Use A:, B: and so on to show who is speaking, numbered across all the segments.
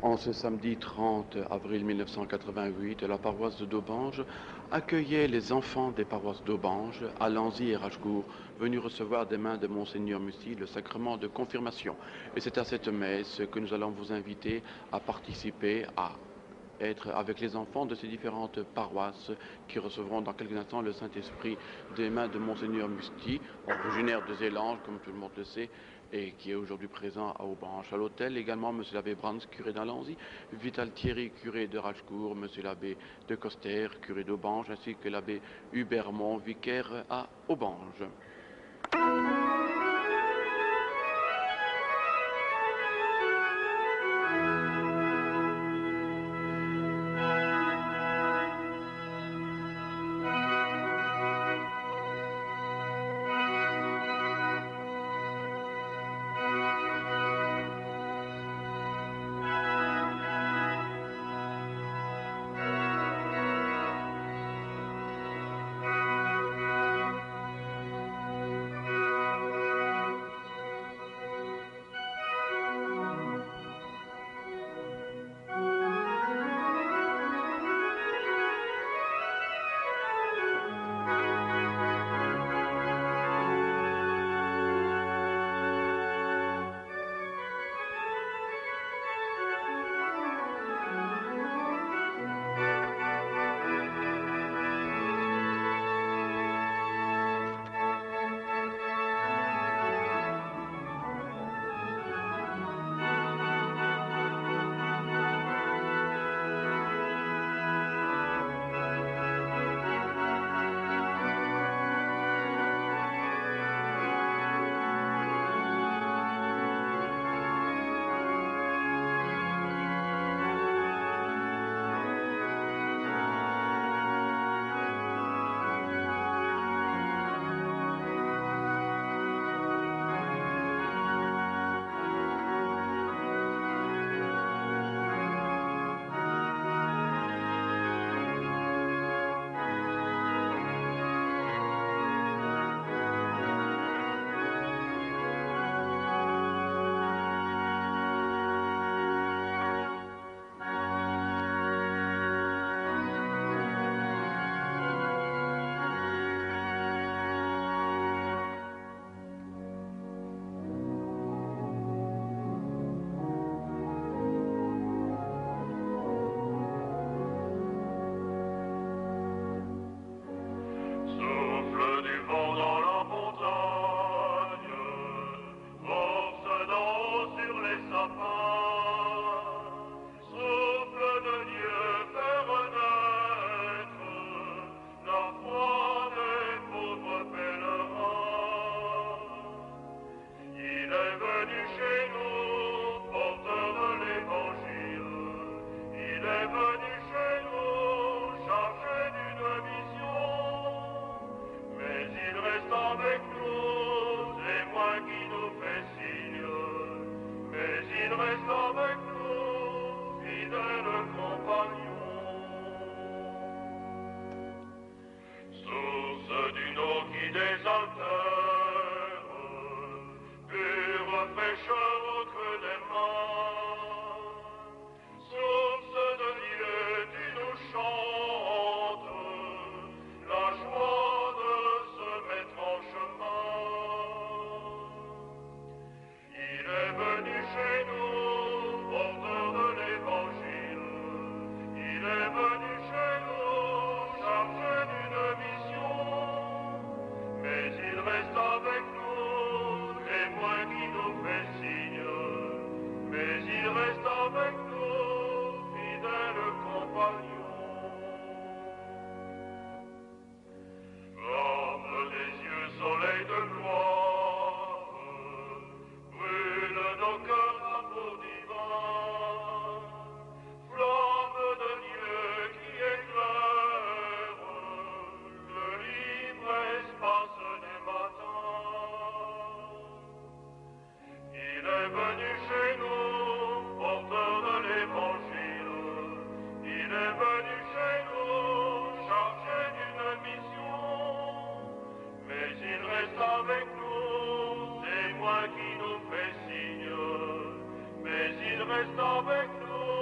A: En ce samedi 30 avril 1988, la paroisse de d'Aubange accueillait les enfants des paroisses d'Aubange, Alanzy et Rachecourt, venus recevoir des mains de Monseigneur Mussy le sacrement de confirmation. Et c'est à cette messe que nous allons vous inviter à participer, à être avec les enfants de ces différentes paroisses qui recevront dans quelques instants le Saint-Esprit des mains de Monseigneur Musti, originaire de Zélande, comme tout le monde le sait, et qui est aujourd'hui présent à Aubange. À l'hôtel, également, M. l'abbé Brands, curé d'Alanzy, Vital Thierry, curé de Rachecourt, M. l'abbé de Coster, curé d'Aubange, ainsi que l'abbé Hubermont, vicaire à Aubange.
B: Témoin qui nous fait signe, mais il reste avec nous.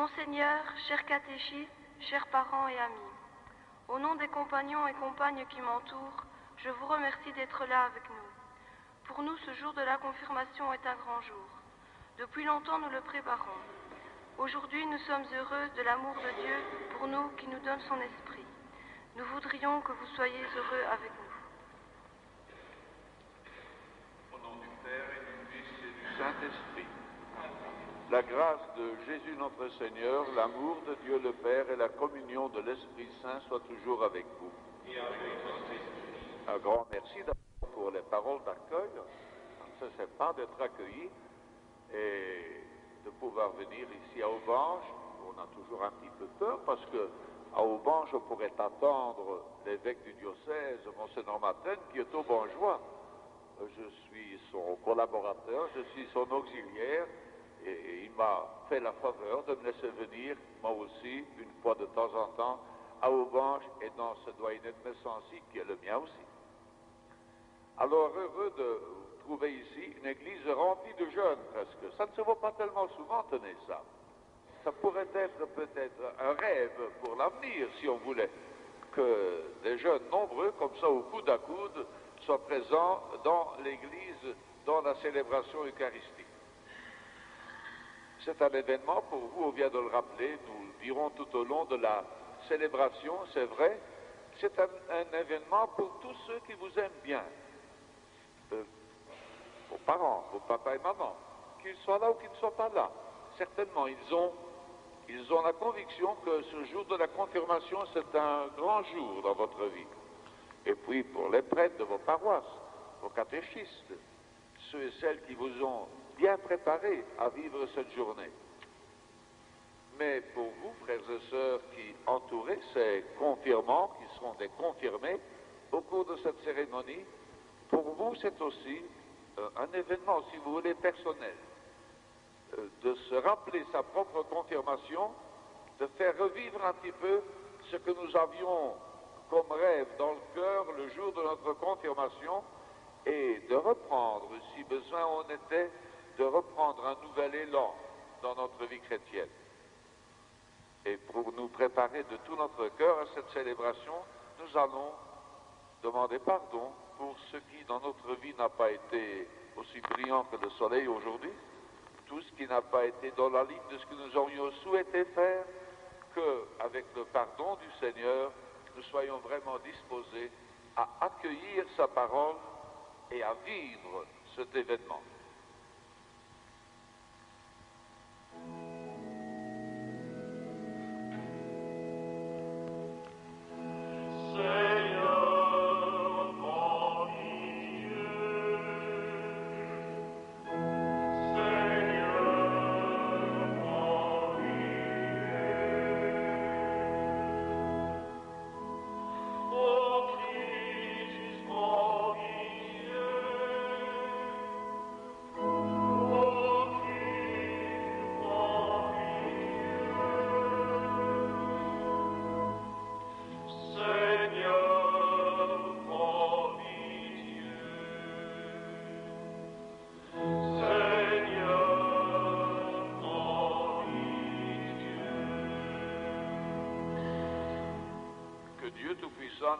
B: Monseigneur, chers catéchistes, chers parents et amis, au nom des compagnons et compagnes qui m'entourent, je vous remercie d'être là avec nous. Pour nous, ce jour de la confirmation est un grand jour. Depuis longtemps, nous le préparons. Aujourd'hui, nous sommes heureux de l'amour de Dieu pour nous qui nous donne son esprit. Nous voudrions que vous soyez heureux avec nous.
C: Au nom du Père et du Fils et du Saint-Esprit, la grâce de Jésus notre Seigneur, l'amour de Dieu le Père et la communion de l'Esprit Saint soient toujours avec vous. Et avec votre esprit. Un grand merci d'abord pour les paroles d'accueil. Ça ne pas d'être accueillis et de pouvoir venir ici à Aubange. On a toujours un petit peu peur parce que à Aubange, on pourrait attendre l'évêque du diocèse, Monseigneur Maten, qui est aubangeois. Je suis son collaborateur, je suis son auxiliaire, et il m'a fait la faveur de me laisser venir, moi aussi, une fois de temps en temps, à Aubange et dans ce doyenné de Messancy, qui est le mien aussi. Alors, heureux de vous trouver ici, une église remplie de jeunes, presque. Ça ne se voit pas tellement souvent, tenez ça. Ça pourrait être peut-être un rêve pour l'avenir, si on voulait, que des jeunes nombreux, comme ça, au coude à coude, soient présents dans l'église, dans la célébration eucharistique. C'est un événement, pour vous, on vient de le rappeler, nous le dirons tout au long de la célébration, c'est vrai, c'est un événement pour tous ceux qui vous aiment bien. Vos parents, vos papas et mamans, qu'ils soient là ou qu'ils ne soient pas là. Certainement, ils ont la conviction que ce jour de la confirmation, c'est un grand jour dans votre vie. Et puis, pour les prêtres de vos paroisses, vos catéchistes, ceux et celles qui vous ont bien préparé à vivre cette journée. Mais pour vous, frères et sœurs, qui entourez ces confirmants, qui seront des confirmés, au cours de cette cérémonie, pour vous, c'est aussi un événement, si vous voulez, personnel. De se rappeler sa propre confirmation, de faire revivre un petit peu ce que nous avions comme rêve dans le cœur le jour de notre confirmation et de reprendre, si besoin en était, de reprendre un nouvel élan dans notre vie chrétienne. Et pour nous préparer de tout notre cœur à cette célébration, nous allons demander pardon pour ce qui dans notre vie n'a pas été aussi brillant que le soleil aujourd'hui, tout ce qui n'a pas été dans la ligne de ce que nous aurions souhaité faire, qu'avec le pardon du Seigneur, nous soyons vraiment disposés à accueillir sa parole et à vivre cet événement.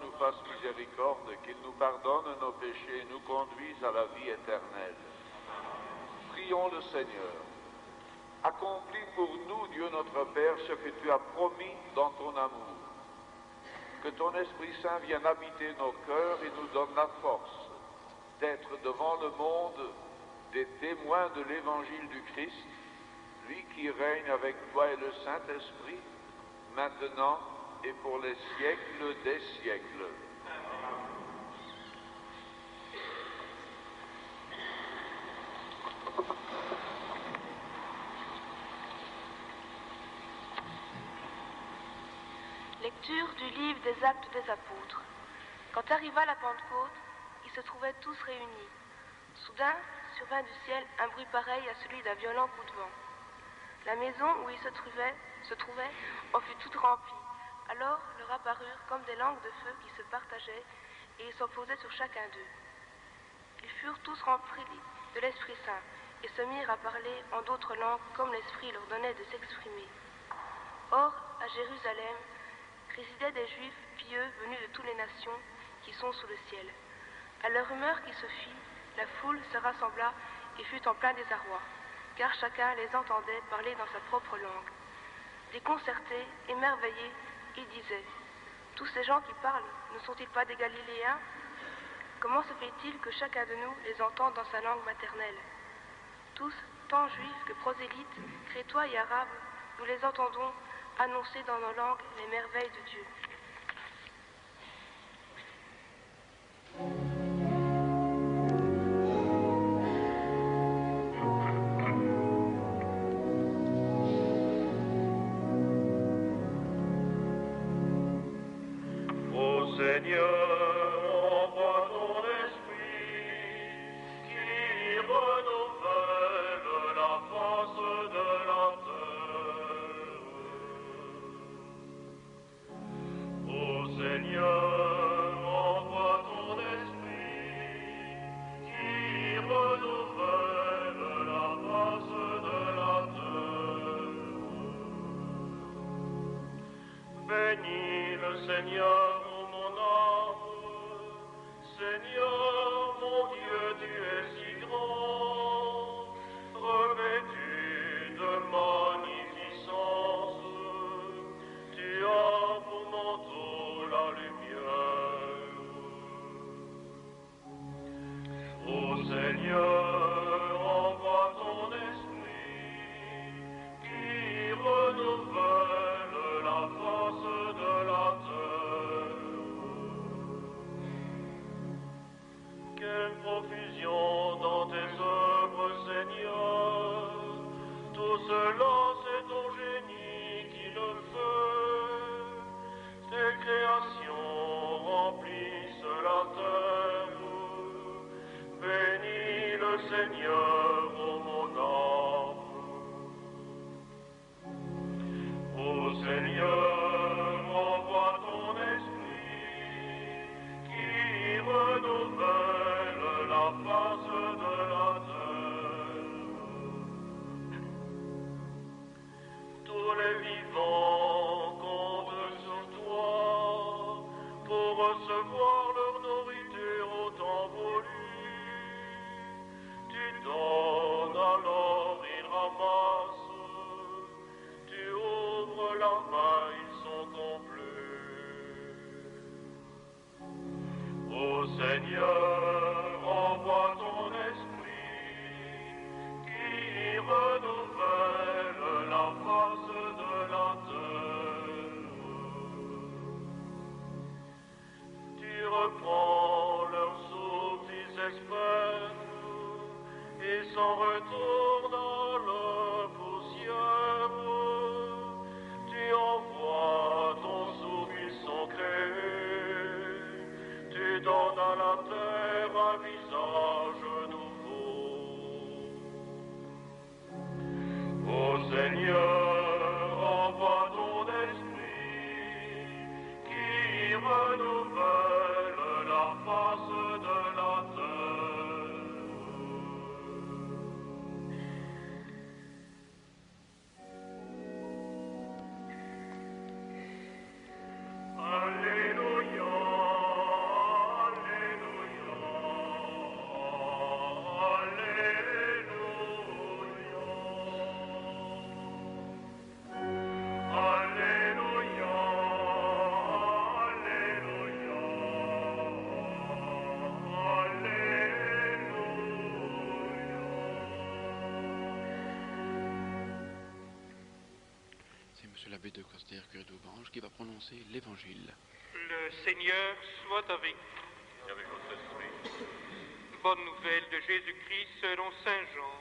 C: Nous fasse miséricorde, qu'il nous pardonne nos péchés et nous conduise à la vie éternelle. Prions le Seigneur. Accomplis pour nous, Dieu notre Père, ce que tu as promis dans ton amour. Que ton Esprit Saint vienne habiter nos cœurs et nous donne la force d'être devant le monde des témoins de l'évangile du Christ, lui qui règne avec toi et le Saint-Esprit, maintenant et pour les siècles des siècles.
B: Lecture du livre des Actes des Apôtres. Quand arriva la Pentecôte, ils se trouvaient tous réunis. Soudain, survint du ciel un bruit pareil à celui d'un violent coup de vent. La maison où ils se trouvaient en fut toute remplie. Alors leur apparurent comme des langues de feu qui se partageaient, et ils s'en posaient sur chacun d'eux. Ils furent tous remplis de l'Esprit Saint, et se mirent à parler en d'autres langues, comme l'Esprit leur donnait de s'exprimer. Or, à Jérusalem, résidaient des Juifs pieux venus de toutes les nations qui sont sous le ciel. À la rumeur qui se fit, la foule se rassembla et fut en plein désarroi, car chacun les entendait parler dans sa propre langue. Déconcertés, émerveillés, ils disaient: tous ces gens qui parlent, ne sont-ils pas des Galiléens? Comment se fait-il que chacun de nous les entende dans sa langue maternelle? Tous, tant juifs que prosélytes, crétois et arabes, nous les entendons annoncer dans nos langues les merveilles de Dieu.
D: Ô Seigneur, envoie ton esprit qui renouvelle la face de la terre. Ô Seigneur, envoie ton esprit qui renouvelle la face de la terre. Bénis le Seigneur. Seigneur, mon Dieu, tu es si grand, revêtu de magnificence, tu as pour manteau la lumière. Ô Seigneur, envoie ton esprit qui renouvelle la face de la terre. Quelle profusion dans tes œuvres, Seigneur, tout cela c'est ton génie qui le fait. Tes créations remplissent la terre. Bénis le Seigneur, ô mon âme. Ô Seigneur, envoie ton esprit qui renouvelle la face de la terre. Tous les vivants comptent sur toi pour recevoir leur nourriture au temps voulu. Tu donnes alors, ils ramassent. Tu ouvres la main, ils sont complets. Ô Seigneur, envoie ton esprit qui renouvelle la face de la terre. Tu reprends leur souffle, ils espèrent, et s'en retournent à leur poussière. Tu envoies ton souffle, ils sont créés. Tu donnes à la terre un visage nouveau. Ô Seigneur, envoie ton esprit qui renouvelle la face de la terre. Alléluia.
A: C'est monsieur l'abbé de Coster, curé d'Aubange, qui va prononcer l'évangile.
E: Le Seigneur soit avec vous.
D: Et avec votre esprit.
E: Bonne nouvelle de Jésus-Christ selon Saint Jean.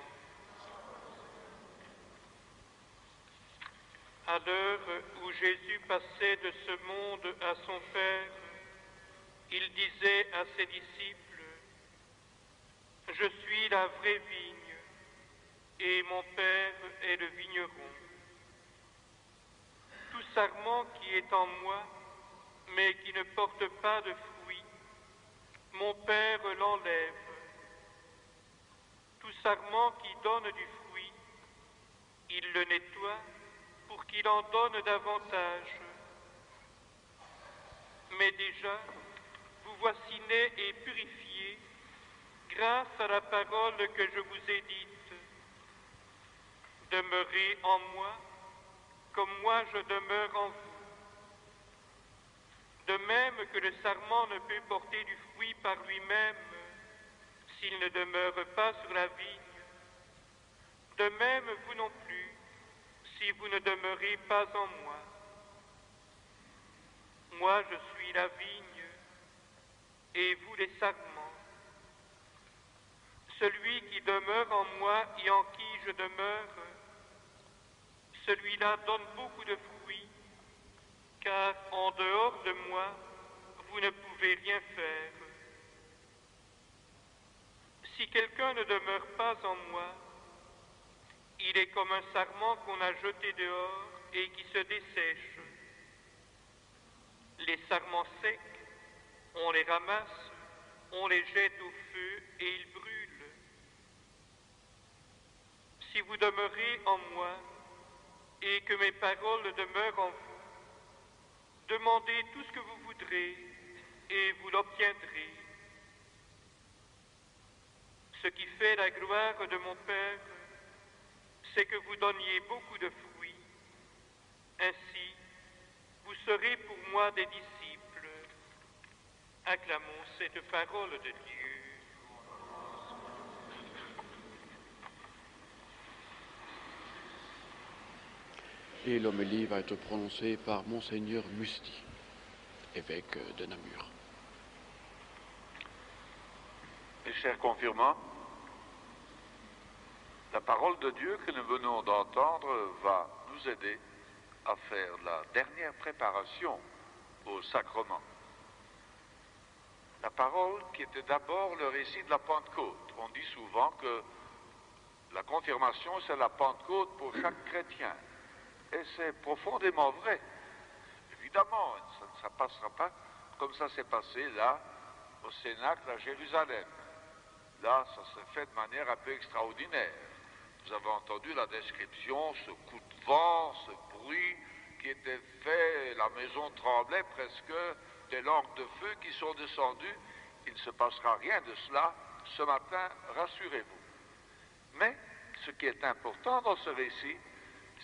E: À l'heure où Jésus passait de ce monde à son Père, il disait à ses disciples: Je suis la vraie vigne, et mon Père est le vigneron. Tout sarment qui est en moi, mais qui ne porte pas de fruits, mon Père l'enlève. Tout sarment qui donne du fruit, il le nettoie pour qu'il en donne davantage. Mais déjà, vous voici nés et purifiés grâce à la parole que je vous ai dite. Demeurez en moi, comme moi je demeure en vous. De même que le sarment ne peut porter du fruit par lui-même s'il ne demeure pas sur la vigne, de même vous non plus, si vous ne demeurez pas en moi. Moi je suis la vigne, et vous les sarments. Celui qui demeure en moi et en qui je demeure, celui-là donne beaucoup de fruits, car en dehors de moi, vous ne pouvez rien faire. Si quelqu'un ne demeure pas en moi, il est comme un sarment qu'on a jeté dehors et qui se dessèche. Les sarments secs, on les ramasse, on les jette au feu et ils brûlent. Si vous demeurez en moi et que mes paroles demeurent en vous, demandez tout ce que vous voudrez et vous l'obtiendrez. Ce qui fait la gloire de mon Père, c'est que vous donniez beaucoup de fruits. Ainsi, vous serez pour moi des disciples. Acclamons cette parole de Dieu.
A: Et l'homélie va être prononcée par Monseigneur Musti, évêque de Namur.
C: Mes chers confirmants, la parole de Dieu que nous venons d'entendre va nous aider à faire la dernière préparation au sacrement. La parole qui était d'abord le récit de la Pentecôte. On dit souvent que la confirmation, c'est la Pentecôte pour chaque chrétien. Et c'est profondément vrai. Évidemment, ça ne passera pas comme ça s'est passé là, au Cénacle à Jérusalem. Là, ça s'est fait de manière un peu extraordinaire. Vous avez entendu la description, ce coup de vent, ce bruit qui était fait, la maison tremblait presque, des langues de feu qui sont descendues. Il ne se passera rien de cela ce matin, rassurez-vous. Mais ce qui est important dans ce récit,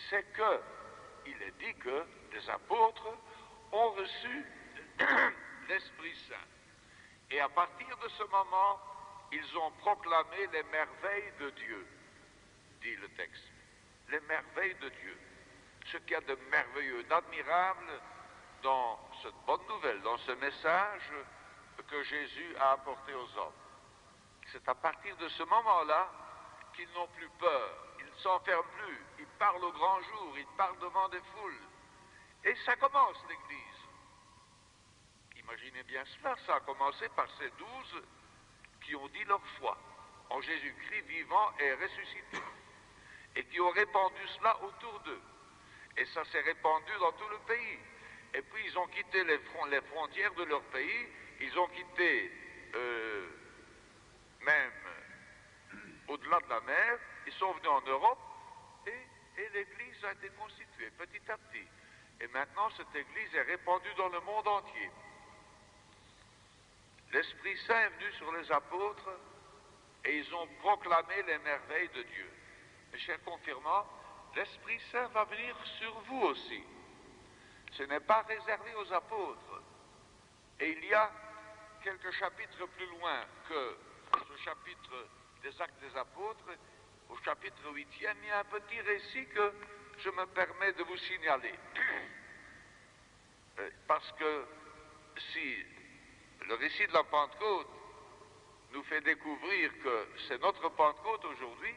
C: c'est qu'il est dit que les apôtres ont reçu l'Esprit Saint. Et à partir de ce moment, ils ont proclamé les merveilles de Dieu, dit le texte. Les merveilles de Dieu. Ce qu'il y a de merveilleux, d'admirable dans cette bonne nouvelle, dans ce message que Jésus a apporté aux hommes. C'est à partir de ce moment-là qu'ils n'ont plus peur, ils ne s'enferment plus, ils parlent au grand jour, ils parlent devant des foules. Et ça commence l'Église. Imaginez bien cela, ça a commencé par ces 12 qui ont dit leur foi en Jésus-Christ vivant et ressuscité, et qui ont répandu cela autour d'eux. Et ça s'est répandu dans tout le pays. Et puis ils ont quitté les frontières de leur pays, ils ont quitté même au-delà de la mer, ils sont venus en Europe, et l'Église a été constituée petit à petit. Et maintenant, cette Église est répandue dans le monde entier. L'Esprit Saint est venu sur les apôtres, et ils ont proclamé les merveilles de Dieu. Mes chers confirmants, l'Esprit Saint va venir sur vous aussi. Ce n'est pas réservé aux apôtres. Et il y a quelques chapitres plus loin que ce chapitre des Actes des Apôtres, au chapitre 8e, il y a un petit récit que je me permets de vous signaler. Parce que si le récit de la Pentecôte nous fait découvrir que c'est notre Pentecôte aujourd'hui,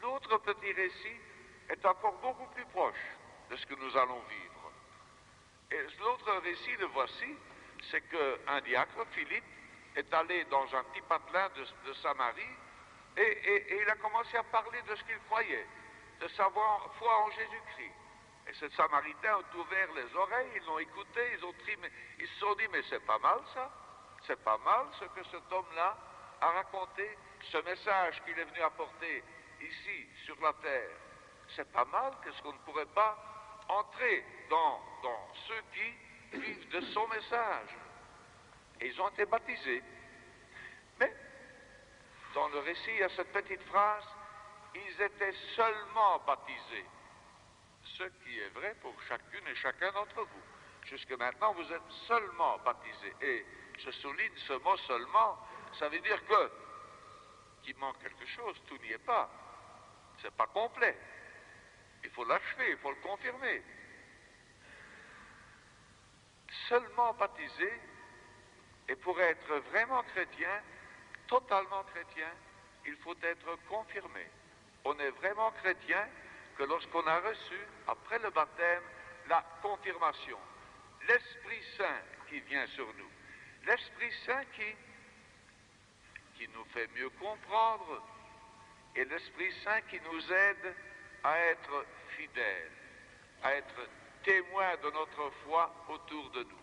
C: l'autre petit récit est encore beaucoup plus proche de ce que nous allons vivre. Et l'autre récit, le voici, c'est qu'un diacre, Philippe, est allé dans un petit patelin de Samarie et il a commencé à parler de ce qu'il croyait, de sa foi en Jésus-Christ. Et ces Samaritains ont ouvert les oreilles, ils l'ont écouté, ils se sont dit, mais c'est pas mal ça, c'est pas mal ce que cet homme-là a raconté, ce message qu'il est venu apporter ici, sur la terre. C'est pas mal, qu'est-ce qu'on ne pourrait pas entrer dans ceux qui vivent de son message. Et ils ont été baptisés. Mais, dans le récit, il y a cette petite phrase, ils étaient seulement baptisés. Ce qui est vrai pour chacune et chacun d'entre vous. Jusque maintenant, vous êtes seulement baptisés. Et je souligne ce mot seulement, ça veut dire que qu'il manque quelque chose, tout n'y est pas. C'est pas complet. Il faut l'achever, il faut le confirmer. Seulement baptisé, et pour être vraiment chrétien, totalement chrétien, il faut être confirmé. On est vraiment chrétien que lorsqu'on a reçu, après le baptême, la confirmation. L'Esprit Saint qui vient sur nous. L'Esprit Saint qui nous fait mieux comprendre, et l'Esprit Saint qui nous aide à être fidèles, à être témoins de notre foi autour de nous.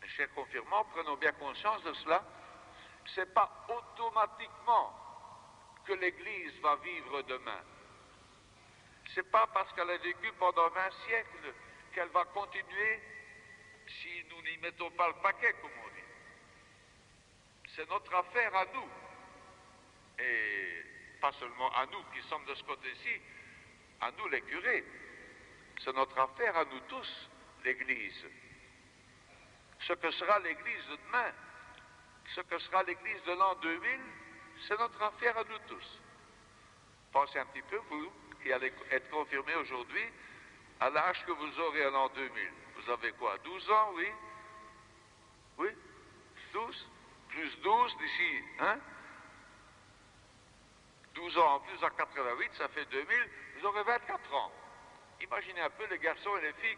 C: Mes chers confirmants, prenons bien conscience de cela. Ce n'est pas automatiquement que l'Église va vivre demain. Ce n'est pas parce qu'elle a vécu pendant 20 siècles qu'elle va continuer si nous n'y mettons pas le paquet, comme on dit. C'est notre affaire à nous. Et pas seulement à nous qui sommes de ce côté-ci, à nous les curés. C'est notre affaire à nous tous, l'Église. Ce que sera l'Église de demain, ce que sera l'Église de l'an 2000, c'est notre affaire à nous tous. Pensez un petit peu, vous, qui allez être confirmés aujourd'hui, à l'âge que vous aurez à l'an 2000. Vous avez quoi, 12 ans, oui? Oui? 12? Plus 12 d'ici, hein? 12 ans en plus à 88, ça fait 2000, vous aurez 24 ans. Imaginez un peu les garçons et les filles,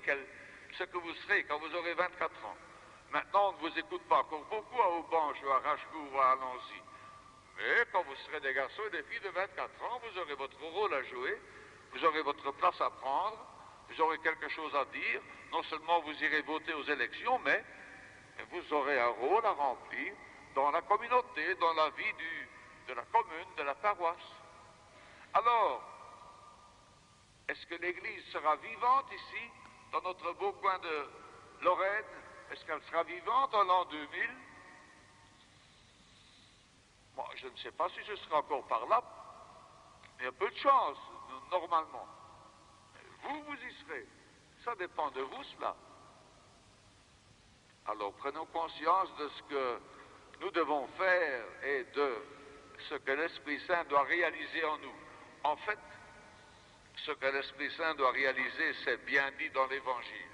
C: ce que vous serez quand vous aurez 24 ans. Maintenant, on ne vous écoute pas encore beaucoup à Aubange ou à Rachecourt ou à Allons-y. Mais quand vous serez des garçons et des filles de 24 ans, vous aurez votre rôle à jouer, vous aurez votre place à prendre, vous aurez quelque chose à dire. Non seulement vous irez voter aux élections, mais vous aurez un rôle à remplir dans la communauté, dans la vie de la commune, de la paroisse. Alors, est-ce que l'Église sera vivante ici, dans notre beau coin de Lorraine? Est-ce qu'elle sera vivante en l'an 2000? Moi, je ne sais pas si je serai encore par là. Il y a peu de chance, normalement. Vous y serez. Ça dépend de vous, cela. Alors, prenons conscience de ce que nous devons faire et de ce que l'Esprit Saint doit réaliser en nous. En fait, ce que l'Esprit Saint doit réaliser, c'est bien dit dans l'Évangile.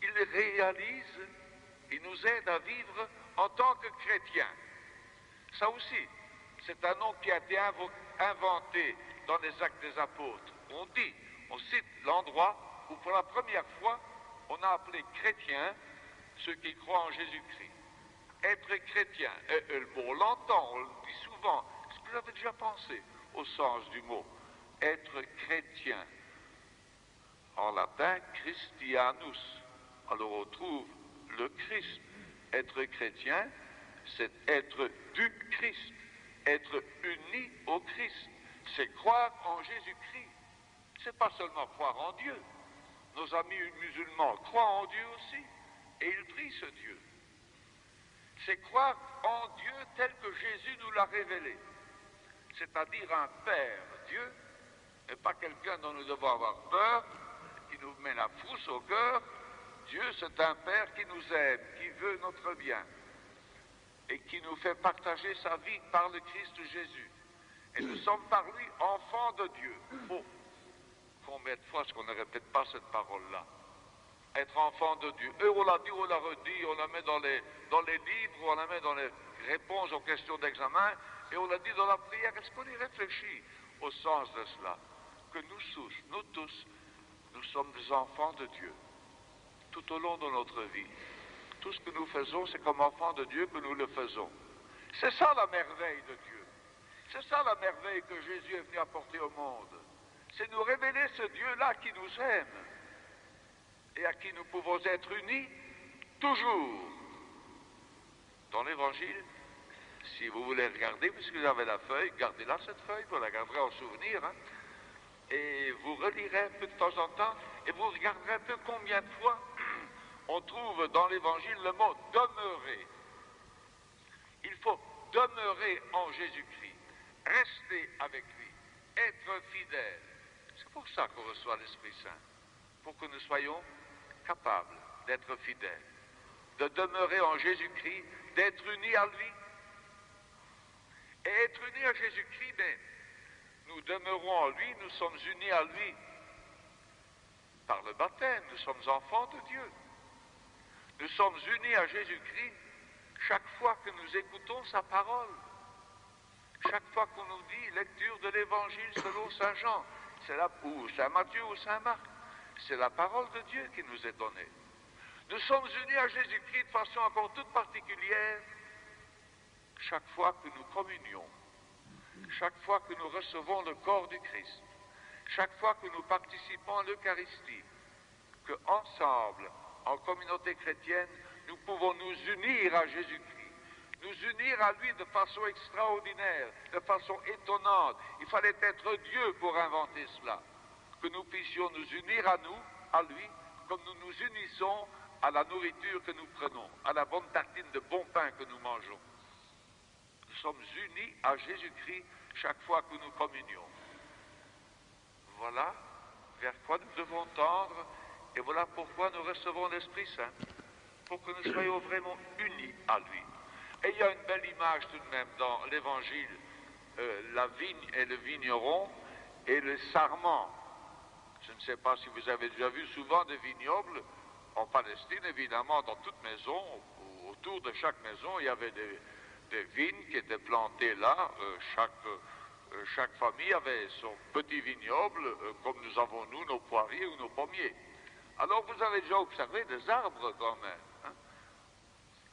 C: Il réalise, il nous aide à vivre en tant que chrétiens. Ça aussi, c'est un nom qui a été inventé dans les Actes des Apôtres. On cite l'endroit où pour la première fois, on a appelé chrétiens ceux qui croient en Jésus-Christ. Être chrétien, et le mot on l'entend, on le dit souvent. Est-ce que vous avez déjà pensé au sens du mot? Être chrétien. En latin, Christianus. Alors on trouve le Christ. Être chrétien, c'est être du Christ, être uni au Christ. C'est croire en Jésus-Christ. C'est pas seulement croire en Dieu. Nos amis musulmans croient en Dieu aussi, et ils prient ce Dieu. C'est croire en Dieu tel que Jésus nous l'a révélé, c'est-à-dire un Père, Dieu, et pas quelqu'un dont nous devons avoir peur, qui nous met la frousse au cœur. Dieu, c'est un Père qui nous aime, qui veut notre bien, et qui nous fait partager sa vie par le Christ Jésus. Et nous sommes par lui enfants de Dieu. Oh, combien de fois est-ce qu'on ne répète pas cette parole-là? Être enfant de Dieu. Et on l'a dit, on l'a redit, on la met dans les livres, on la met dans les réponses aux questions d'examen, et on l'a dit dans la prière. Est-ce qu'on y réfléchit au sens de cela? Que nous tous, nous sommes des enfants de Dieu, tout au long de notre vie. Tout ce que nous faisons, c'est comme enfants de Dieu que nous le faisons. C'est ça la merveille de Dieu. C'est ça la merveille que Jésus est venu apporter au monde. C'est nous révéler ce Dieu-là qui nous aime et à qui nous pouvons être unis toujours. Dans l'Évangile, Si vous voulez regarder, puisque vous avez la feuille, gardez-la cette feuille, vous la garderez en souvenir, hein, et vous relirez un peu de temps en temps, et vous regarderez un peu combien de fois on trouve dans l'Évangile le mot « demeurer ». Il faut demeurer en Jésus-Christ, rester avec lui, être fidèle. C'est pour ça qu'on reçoit l'Esprit Saint, pour que nous soyons capables d'être fidèles, de demeurer en Jésus-Christ, d'être unis à lui. Et être unis à Jésus-Christ, mais nous demeurons en lui, nous sommes unis à lui par le baptême, nous sommes enfants de Dieu. Nous sommes unis à Jésus-Christ chaque fois que nous écoutons sa parole, chaque fois qu'on nous dit lecture de l'Évangile selon Saint Jean, ou Saint Matthieu ou Saint Marc, c'est la parole de Dieu qui nous est donnée. Nous sommes unis à Jésus-Christ de façon encore toute particulière chaque fois que nous communions, chaque fois que nous recevons le corps du Christ, chaque fois que nous participons à l'Eucharistie, que ensemble, en communauté chrétienne, nous pouvons nous unir à Jésus-Christ, nous unir à lui de façon extraordinaire, de façon étonnante. Il fallait être Dieu pour inventer cela, que nous puissions nous unir à nous, à lui, comme nous nous unissons à la nourriture que nous prenons, à la bonne tartine de bon pain que nous mangeons. Nous sommes unis à Jésus-Christ chaque fois que nous communions. Voilà vers quoi nous devons tendre, et voilà pourquoi nous recevons l'Esprit Saint, pour que nous soyons vraiment unis à lui. Et il y a une belle image tout de même dans l'Évangile, la vigne et le vigneron et le sarment. Je ne sais pas si vous avez déjà vu souvent des vignobles en Palestine, évidemment, dans toute maison, autour de chaque maison, il y avait des vignes qui étaient plantées là. Chaque famille avait son petit vignoble, comme nous avons nous, nos poiriers ou nos pommiers. Alors vous avez déjà observé des arbres quand même. Hein?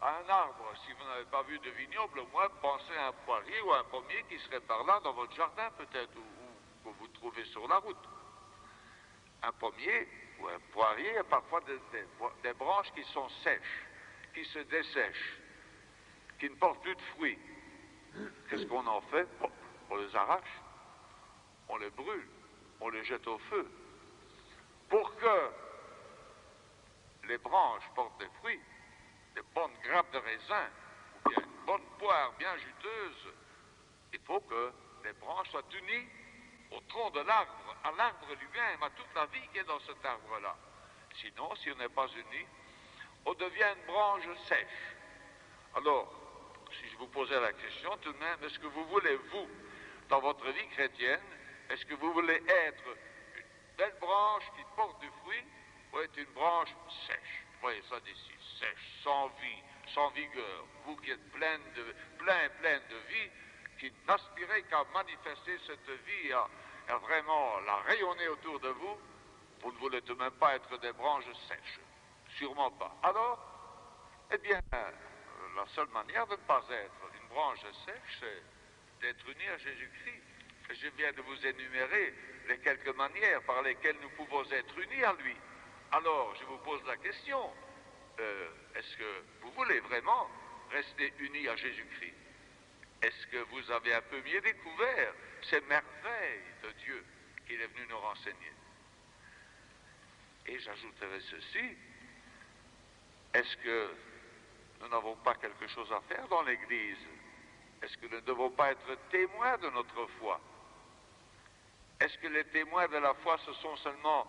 C: Un arbre, si vous n'avez pas vu de vignoble, au moins pensez à un poirier ou à un pommier qui serait par là dans votre jardin peut-être, ou que vous trouvez sur la route. Un pommier ou un poirier a parfois des branches qui sont sèches, qui se dessèchent, qui ne portent plus de fruits. Qu'est-ce qu'on en fait? On les arrache, on les brûle, on les jette au feu. Pour que les branches portent des fruits, des bonnes grappes de raisin, ou bien une bonne poire bien juteuse, il faut que les branches soient unies au tronc de l'arbre, à l'arbre lui-même, à toute la vie qui est dans cet arbre-là. Sinon, si on n'est pas unis, on devient une branche sèche. Alors, si je vous posais la question tout de même, est-ce que vous voulez, vous, dans votre vie chrétienne, est-ce que vous voulez être une belle branche qui porte du fruit, ou être une branche sèche? Voyez ça d'ici, sèche, sans vie, sans vigueur. Vous qui êtes pleine de vie, qui n'aspirez qu'à manifester cette vie, à vraiment la rayonner autour de vous, vous ne voulez tout de même pas être des branches sèches. Sûrement pas. Alors, eh bien, la seule manière de ne pas être une branche sèche, c'est d'être uni à Jésus-Christ. Et je viens de vous énumérer les quelques manières par lesquelles nous pouvons être unis à lui. Alors, je vous pose la question, est-ce que vous voulez vraiment rester unis à Jésus-Christ? Est-ce que vous avez un peu mieux découvert ces merveilles de Dieu qu'il est venu nous renseigner? Et j'ajouterai ceci, est-ce que nous n'avons pas quelque chose à faire dans l'Église? Est-ce que nous ne devons pas être témoins de notre foi? Est-ce que les témoins de la foi, ce sont seulement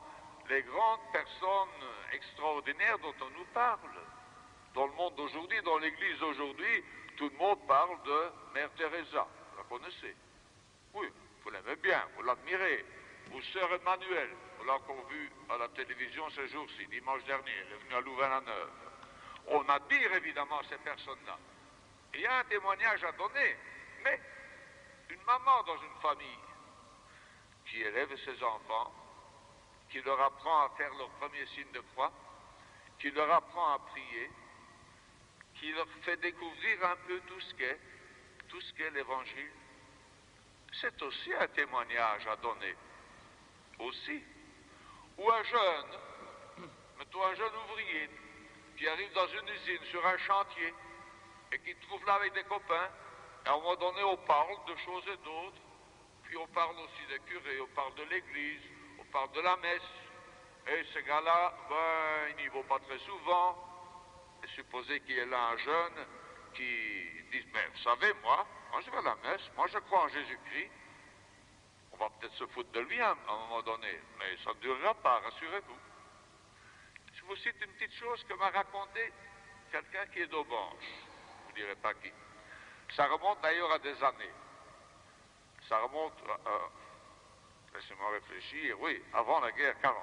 C: les grandes personnes extraordinaires dont on nous parle? Dans le monde d'aujourd'hui, dans l'Église d'aujourd'hui, tout le monde parle de Mère Teresa. Vous la connaissez? Oui, vous l'aimez bien, vous l'admirez. Ou Sœur Emmanuel, on l'a encore vu à la télévision ce jour-ci, dimanche dernier, elle est venue à Louvain-la-Neuve. On admire évidemment ces personnes-là. Il y a un témoignage à donner, mais une maman dans une famille qui élève ses enfants, qui leur apprend à faire leur premier signe de croix, qui leur apprend à prier, qui leur fait découvrir un peu tout ce qu'est l'Évangile, c'est aussi un témoignage à donner. Aussi. Ou un jeune, mettons un jeune ouvrier, qui arrive dans une usine, sur un chantier, et qui trouve là avec des copains, à un moment donné, on parle de choses et d'autres, puis on parle aussi des curés, on parle de l'église, on parle de la messe. Et ces gars-là, ben, ils n'y vont pas très souvent. Et supposez qu'il y ait là un jeune qui dit, mais vous savez, moi je vais à la messe, moi je crois en Jésus-Christ. On va peut-être se foutre de lui à un moment donné, mais ça ne durera pas, rassurez-vous. Je vous cite une petite chose que m'a raconté quelqu'un qui est d'Aubange. Je ne dirai pas qui. Ça remonte d'ailleurs à des années. Ça remonte, laissez-moi réfléchir, oui, avant la guerre 40.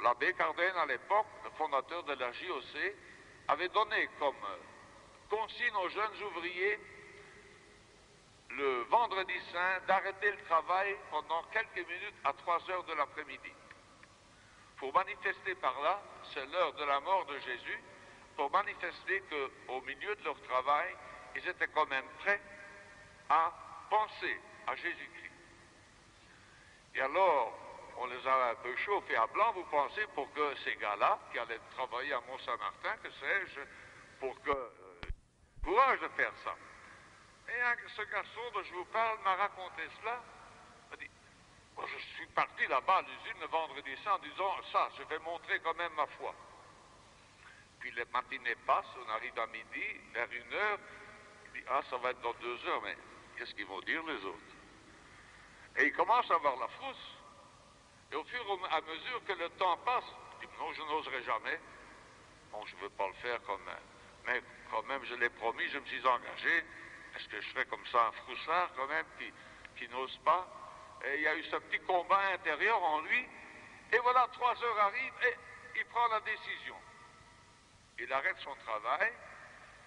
C: L'abbé Cardin, à l'époque, le fondateur de la JOC, avait donné comme consigne aux jeunes ouvriers le vendredi saint d'arrêter le travail pendant quelques minutes à 3 heures de l'après-midi. Pour manifester par là, c'est l'heure de la mort de Jésus, pour manifester qu'au milieu de leur travail, ils étaient quand même prêts à penser à Jésus-Christ. Et alors, on les a un peu chauffés à blanc, vous pensez, pour que ces gars-là, qui allaient travailler à Mont-Saint-Martin, que sais-je, pour que courage de faire ça. Et ce garçon dont je vous parle m'a raconté cela, m'a dit, moi je suis parti là-bas à l'usine le vendredi saint en disant, ça, je vais montrer quand même ma foi. Puis les matinées passent, on arrive à midi, vers 1h, il dit, ah, ça va être dans 2 heures, mais qu'est-ce qu'ils vont dire les autres? Et il commence à avoir la frousse. Et au fur et à mesure que le temps passe, il dit, non, je n'oserai jamais. Bon, je ne veux pas le faire quand même. Mais quand même, je l'ai promis, je me suis engagé. Est-ce que je serais comme ça un froussard quand même qui n'ose pas? Et il y a eu ce petit combat intérieur en lui. Et voilà, 3 heures arrivent et il prend la décision. Il arrête son travail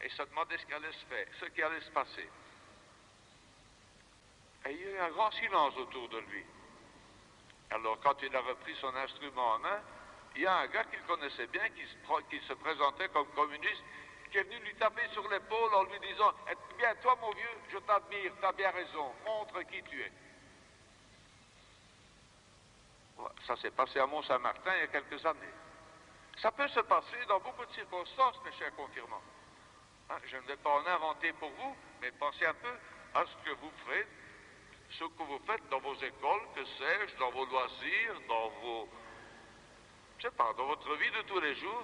C: et se demandait ce qui allait se passer. Et il y a eu un grand silence autour de lui. Alors quand il a repris son instrument en main, il y a un gars qu'il connaissait bien qui se présentait comme communiste, qui est venu lui taper sur l'épaule en lui disant « Eh bien, toi mon vieux, je t'admire, tu as bien raison, montre qui tu es. » Ça s'est passé à Mont-Saint-Martin il y a quelques années. Ça peut se passer dans beaucoup de circonstances, mes chers confirmants. Hein, je ne vais pas en inventer pour vous, mais pensez un peu à ce que vous ferez, ce que vous faites dans vos écoles, que sais-je, dans vos loisirs, dans dans votre vie de tous les jours.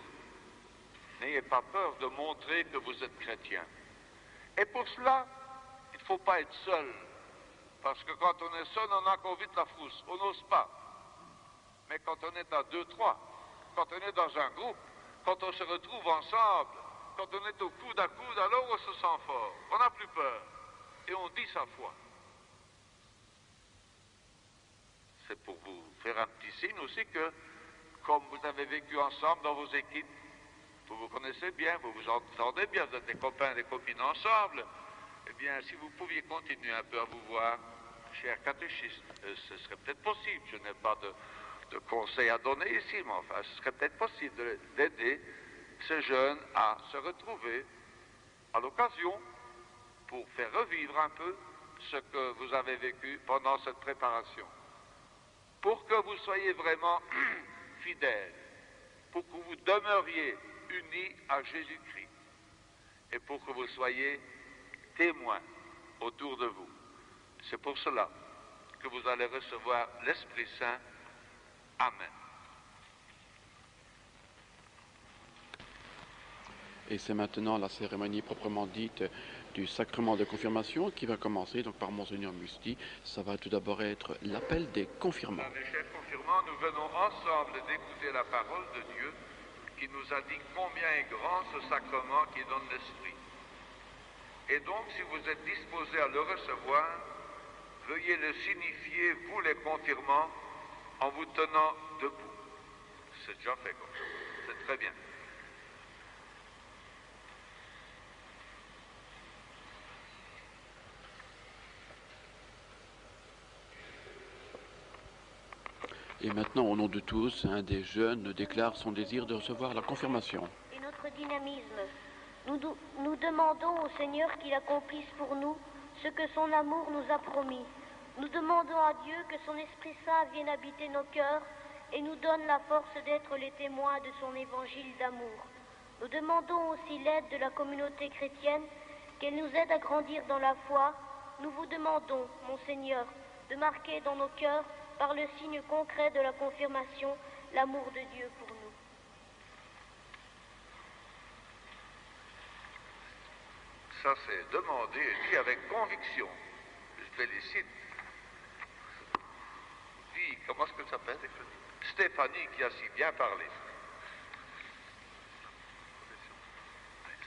C: N'ayez pas peur de montrer que vous êtes chrétien. Et pour cela, il ne faut pas être seul. Parce que quand on est seul, on a encore vite la frousse. On n'ose pas. Mais quand on est à 2, 3, quand on est dans un groupe, quand on se retrouve ensemble, quand on est au coude à coude, alors on se sent fort. On n'a plus peur. Et on dit sa foi. C'est pour vous faire un petit signe aussi que, comme vous avez vécu ensemble dans vos équipes, vous vous connaissez bien, vous vous entendez bien, vous êtes des copains et des copines ensemble, eh bien, si vous pouviez continuer un peu à vous voir, cher catéchiste, ce serait peut-être possible, je n'ai pas de conseils à donner ici, mais enfin, ce serait peut-être possible d'aider ces jeunes à se retrouver à l'occasion pour faire revivre un peu ce que vous avez vécu pendant cette préparation. Pour que vous soyez vraiment fidèles, pour que vous demeuriez unis à Jésus-Christ et pour que vous soyez témoins autour de vous. C'est pour cela que vous allez recevoir l'Esprit Saint. Amen.
A: Et c'est maintenant la cérémonie proprement dite du sacrement de confirmation qui va commencer donc par Monseigneur Musti. Ça va tout d'abord être l'appel des confirmants.
C: Mes chers confirmants, nous venons ensemble d'écouter la parole de Dieu qui nous a dit combien est grand ce sacrement qui donne l'Esprit. Et donc, si vous êtes disposés à le recevoir, veuillez le signifier, vous les confirmants, en vous tenant debout. C'est déjà fait comme ça. C'est très bien.
A: Et maintenant, au nom de tous, un des jeunes déclare son désir de recevoir la confirmation.
F: Et notre dynamisme. Nous demandons au Seigneur qu'il accomplisse pour nous ce que son amour nous a promis. Nous demandons à Dieu que son Esprit Saint vienne habiter nos cœurs et nous donne la force d'être les témoins de son évangile d'amour. Nous demandons aussi l'aide de la communauté chrétienne, qu'elle nous aide à grandir dans la foi. Nous vous demandons, Monseigneur, de marquer dans nos cœurs, par le signe concret de la confirmation, l'amour de Dieu pour nous.
C: Ça, c'est demandé et dit avec conviction. Je félicite. Dis, comment est-ce que ça s'appelle? Stéphanie qui a si bien parlé.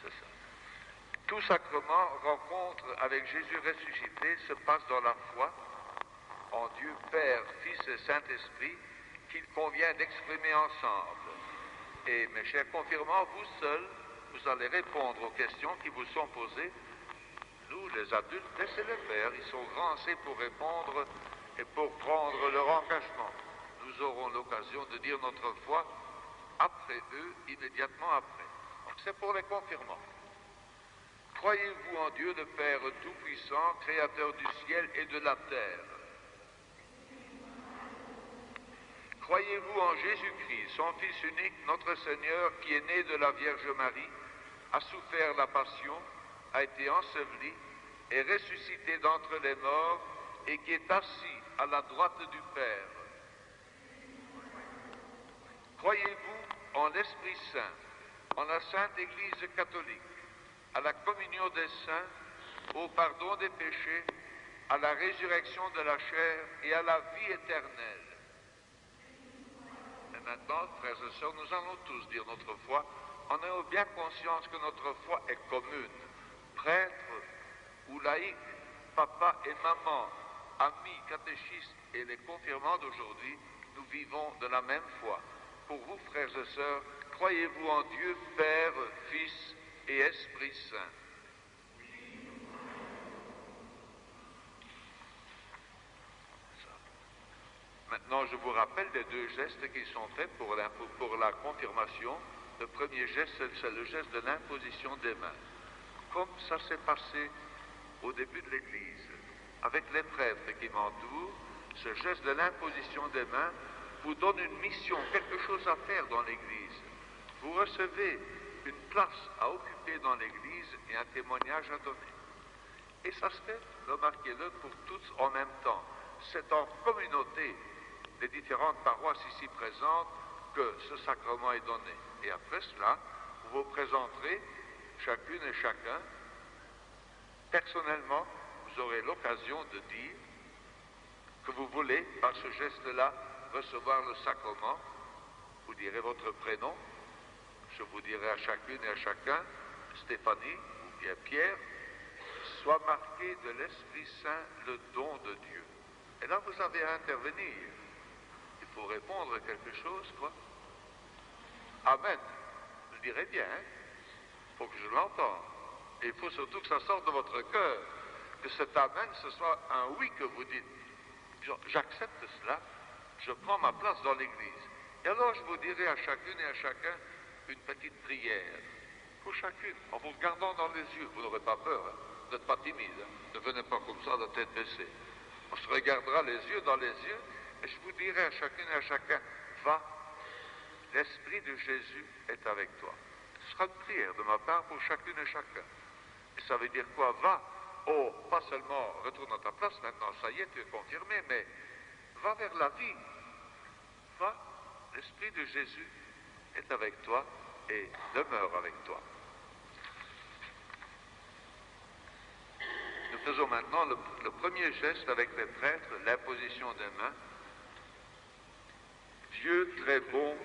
C: C'est ça. Tout sacrement, rencontre avec Jésus ressuscité se passe dans la foi en Dieu Père, Fils et Saint-Esprit qu'il convient d'exprimer ensemble. Et mes chers confirmants, vous seuls, vous allez répondre aux questions qui vous sont posées. Nous, les adultes, laissez-les faire. Ils sont grands assez pour répondre et pour prendre leur engagement. Nous aurons l'occasion de dire notre foi après eux, immédiatement après. Donc c'est pour les confirmants. Croyez-vous en Dieu le Père Tout-Puissant, Créateur du ciel et de la terre? Croyez-vous en Jésus-Christ, son Fils unique, notre Seigneur, qui est né de la Vierge Marie, a souffert la passion, a été enseveli, est ressuscité d'entre les morts et qui est assis à la droite du Père? Croyez-vous en l'Esprit Saint, en la Sainte Église catholique, à la communion des saints, au pardon des péchés, à la résurrection de la chair et à la vie éternelle? Et maintenant, frères et sœurs, nous allons tous dire notre foi en ayant bien conscience que notre foi est commune. Prêtres ou laïcs, papa et maman, amis, catéchistes et les confirmants d'aujourd'hui, nous vivons de la même foi. Pour vous, frères et sœurs, croyez-vous en Dieu, Père, Fils et Esprit Saint? Maintenant, je vous rappelle les deux gestes qui sont faits pour la confirmation. Le premier geste, c'est le geste de l'imposition des mains. Comme ça s'est passé au début de l'Église, avec les prêtres qui m'entourent, ce geste de l'imposition des mains vous donne une mission, quelque chose à faire dans l'Église. Vous recevez une place à occuper dans l'Église et un témoignage à donner. Et ça se fait, remarquez-le, pour tous en même temps. C'est en communauté des différentes paroisses ici présentes que ce sacrement est donné. Et après cela, vous vous présenterez, chacune et chacun, personnellement, vous aurez l'occasion de dire que vous voulez, par ce geste-là, recevoir le sacrement. Vous direz votre prénom. Je vous dirai à chacune et à chacun, Stéphanie ou bien Pierre, soit marqué de l'Esprit Saint le don de Dieu. Et là, vous avez à intervenir. Il faut répondre à quelque chose, quoi. Amen. Je dirais bien, hein? Il faut que je l'entende. Et il faut surtout que ça sorte de votre cœur. Que cet Amen, ce soit un oui que vous dites. J'accepte cela, je prends ma place dans l'Église. Et alors, je vous dirai à chacune et à chacun une petite prière. Pour chacune, en vous regardant dans les yeux. Vous n'aurez pas peur, hein? Vous n'êtes pas timide. Hein? Ne venez pas comme ça, la tête baissée. On se regardera les yeux dans les yeux, et je vous dirai à chacune et à chacun, va, l'Esprit de Jésus est avec toi. Ce sera une prière de ma part pour chacune et chacun. Et ça veut dire quoi? Va, oh, pas seulement retourne à ta place maintenant, ça y est, tu es confirmé, mais va vers la vie. Va, l'Esprit de Jésus est avec toi et demeure avec toi. Nous faisons maintenant le premier geste avec les prêtres, l'imposition des mains. Dieu très bon,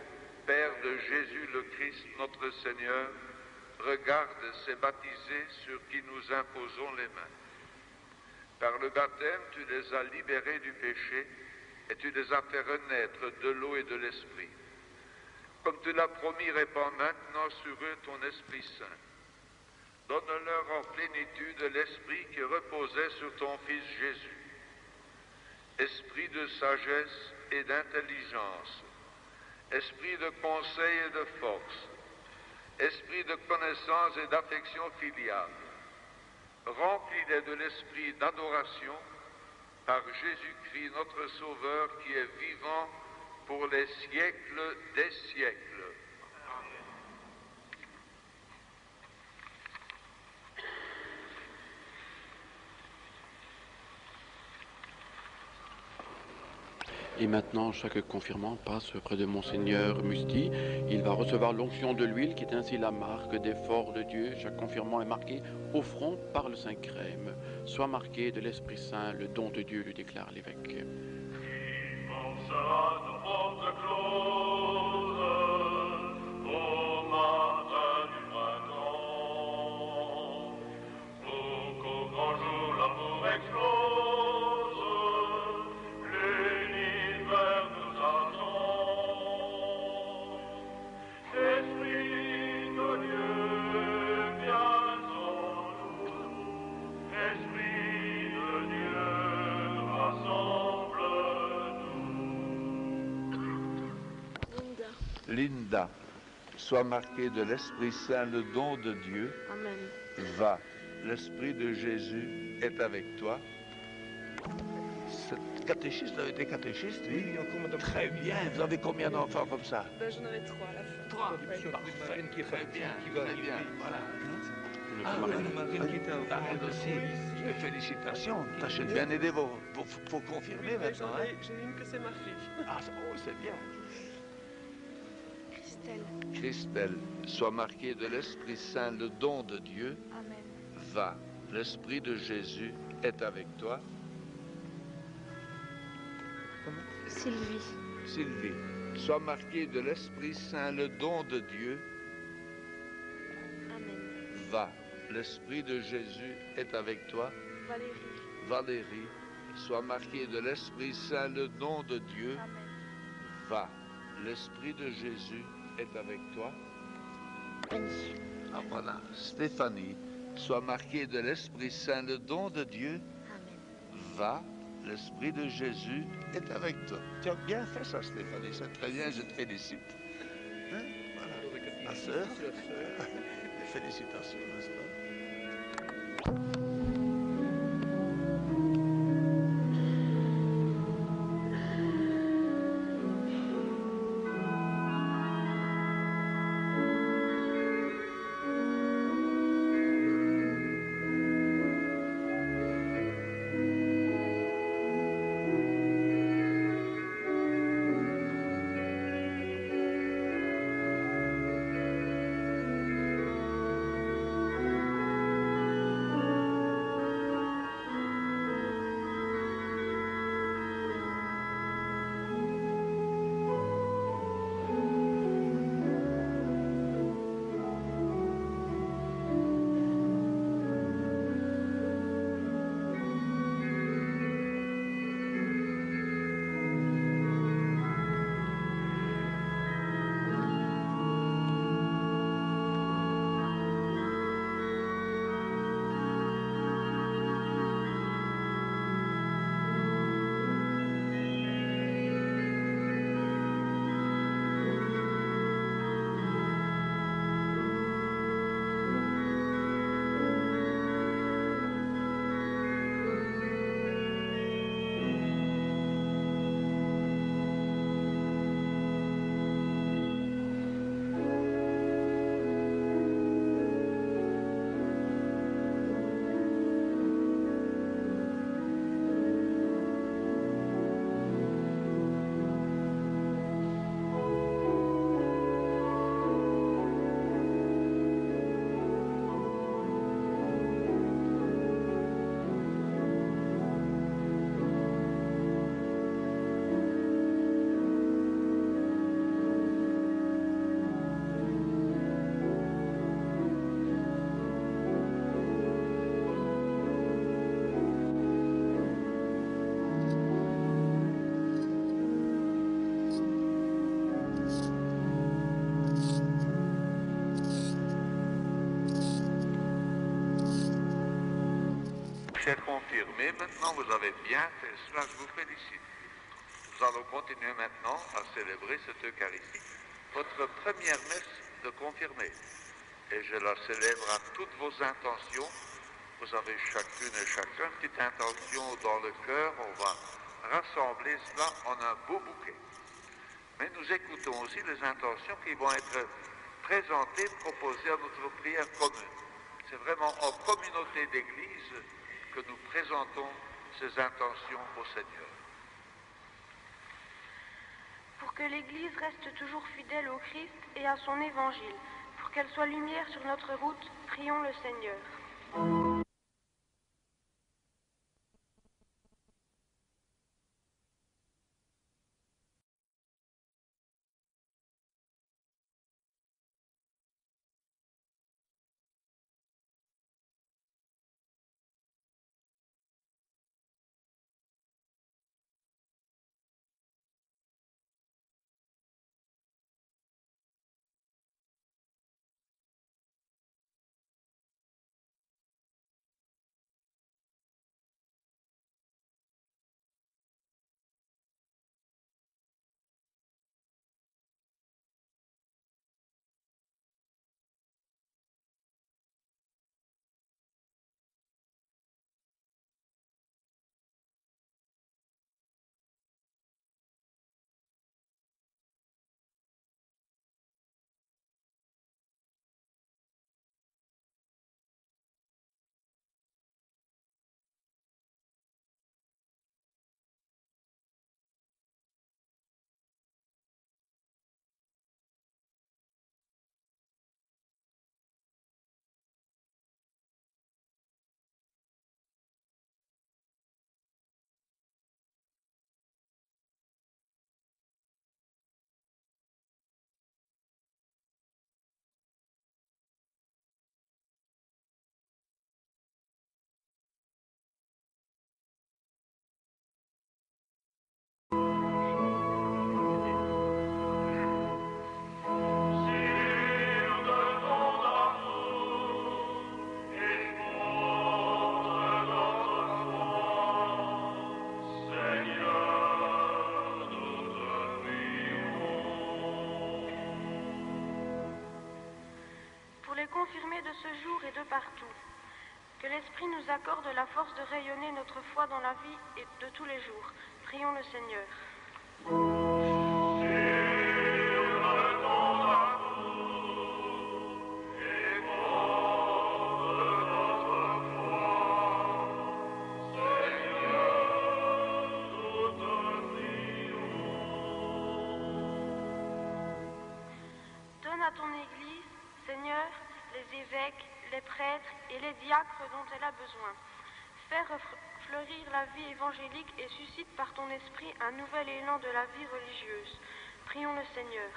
C: Père de Jésus le Christ, notre Seigneur, regarde ces baptisés sur qui nous imposons les mains. Par le baptême, tu les as libérés du péché et tu les as fait renaître de l'eau et de l'Esprit. Comme tu l'as promis, répands maintenant sur eux ton Esprit Saint. Donne-leur en plénitude l'esprit qui reposait sur ton Fils Jésus. Esprit de sagesse et d'intelligence, esprit de conseil et de force, esprit de connaissance et d'affection filiale. Remplis-les de l'esprit d'adoration par Jésus-Christ notre Sauveur qui est vivant pour les siècles des siècles.
A: Et maintenant, chaque confirmant passe près de Monseigneur Musti. Il va recevoir l'onction de l'huile qui est ainsi la marque d'effort de Dieu. Chaque confirmant est marqué au front par le Saint-Crème. Sois marqué de l'Esprit Saint, le don de Dieu, lui déclare l'évêque.
C: Linda, sois marquée de l'Esprit Saint, le don de Dieu.
B: Amen.
C: Va, l'Esprit de Jésus est avec toi. Cette catéchiste a été catéchiste, oui. Très bien. Vous avez combien d'enfants comme ça?
B: J'en avais 3 à la fin.
C: 3.
B: Ouais.
C: Parfait. Très bien, très bien. Voilà. Elle aussi. Félicitations. Tâchez de bien aider vos confirmés maintenant.
B: J'ai une que c'est ma fille.
C: Ah, c'est bien.
B: Christelle.
C: Christelle, sois marquée de l'Esprit Saint, le don de Dieu.
B: Amen.
C: Va, l'Esprit de Jésus est avec toi.
B: Sylvie.
C: Sylvie, sois marquée de l'Esprit Saint, le don de Dieu.
B: Amen.
C: Va, l'Esprit de Jésus est avec toi.
B: Valérie.
C: Valérie, sois marquée de l'Esprit Saint, le don de Dieu.
B: Amen.
C: Va, l'Esprit de Jésus est avec toi.
B: Annie.
C: Ah voilà, Stéphanie, sois marquée de l'Esprit Saint, le don de Dieu.
B: Amen.
C: Va, l'Esprit de Jésus est avec toi. Tu as bien fait ça, Stéphanie, c'est très bien, je te félicite. Hein? Voilà. Ma sœur, félicitations, n'est-ce pas? C'est confirmé. Maintenant, vous avez bien fait cela. Je vous félicite. Nous allons continuer maintenant à célébrer cette Eucharistie, votre première messe de confirmé. Et je la célèbre à toutes vos intentions. Vous avez chacune et chacun une petite intention dans le cœur. On va rassembler cela en un beau bouquet. Mais nous écoutons aussi les intentions qui vont être présentées, proposées à notre prière commune. C'est vraiment en communauté d'église que nous présentons ces intentions au Seigneur.
B: pour que l'Église reste toujours fidèle au Christ et à son évangile, pour qu'elle soit lumière sur notre route, prions le Seigneur. Confirmés de ce jour et de partout. Que l'Esprit nous accorde la force de rayonner notre foi dans la vie et de tous les jours. Prions le Seigneur. Donne à ton Église, Seigneur, les évêques, les prêtres et les diacres dont elle a besoin. Fais fleurir la vie évangélique et suscite par ton esprit un nouvel élan de la vie religieuse. Prions le Seigneur.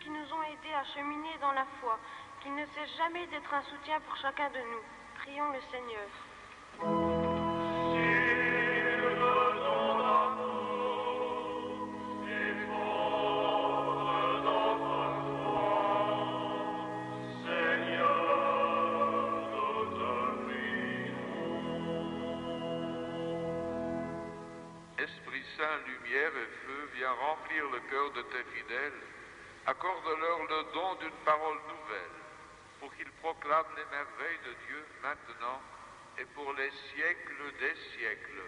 B: Qui nous ont aidés à cheminer dans la foi, qu'il ne cesse jamais d'être un soutien pour chacun de nous. Prions le Seigneur.
C: Esprit Saint, lumière et feu, viens remplir le cœur de tes fidèles. Accorde-leur le don d'une parole nouvelle, pour qu'ils proclament les merveilles de Dieu maintenant et pour les siècles des siècles.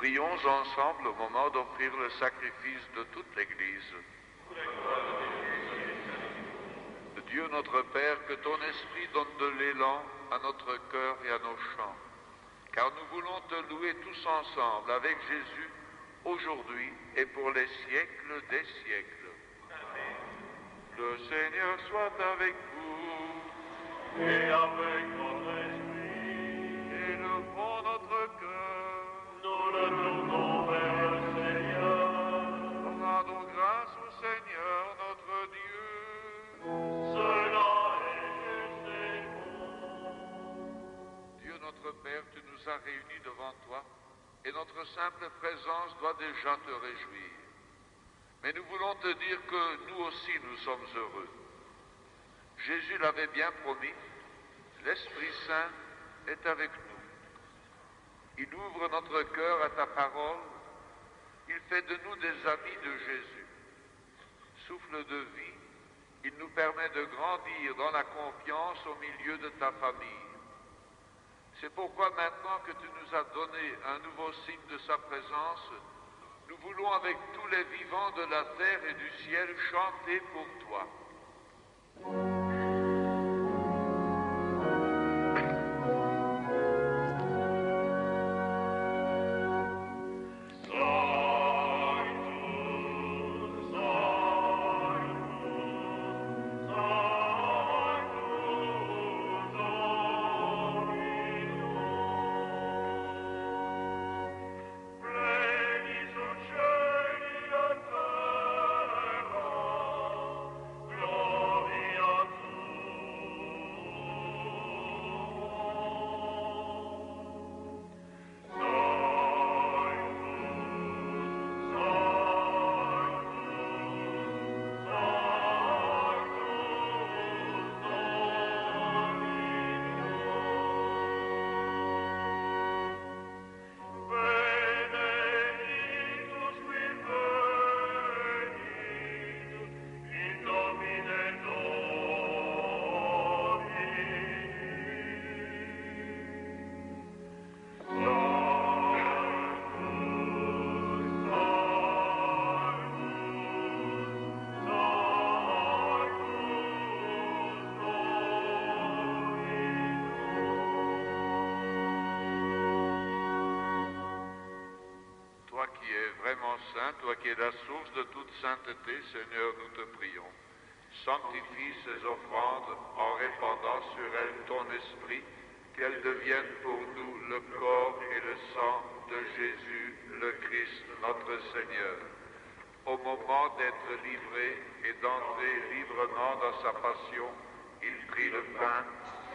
C: prions ensemble au moment d'offrir le sacrifice de toute l'Église. Dieu notre Père, que ton esprit donne de l'élan à notre cœur et à nos chants, car nous voulons te louer tous ensemble avec Jésus, aujourd'hui et pour les siècles des siècles. Amen. Le Seigneur soit avec vous.
D: Et avec votre esprit.
C: Élevons notre cœur.
D: Nous le tournons vers le Seigneur.
C: Rendons grâce au Seigneur notre Dieu.
D: Cela est juste et bon.
C: Dieu notre Père, tu nous as réunis devant toi, et notre simple présence doit déjà te réjouir. Mais nous voulons te dire que nous aussi nous sommes heureux. Jésus l'avait bien promis, l'Esprit Saint est avec nous. Il ouvre notre cœur à ta parole, il fait de nous des amis de Jésus. Souffle de vie, il nous permet de grandir dans la confiance au milieu de ta famille. C'est pourquoi maintenant que tu nous as donné un nouveau signe de sa présence, nous voulons avec tous les vivants de la terre et du ciel chanter pour toi. Saint, toi qui es la source de toute sainteté, Seigneur, nous te prions. Sanctifie ces offrandes en répandant sur elles ton esprit, qu'elles deviennent pour nous le corps et le sang de Jésus, le Christ, notre Seigneur. Au moment d'être livré et d'entrer librement dans sa passion, il prit le pain,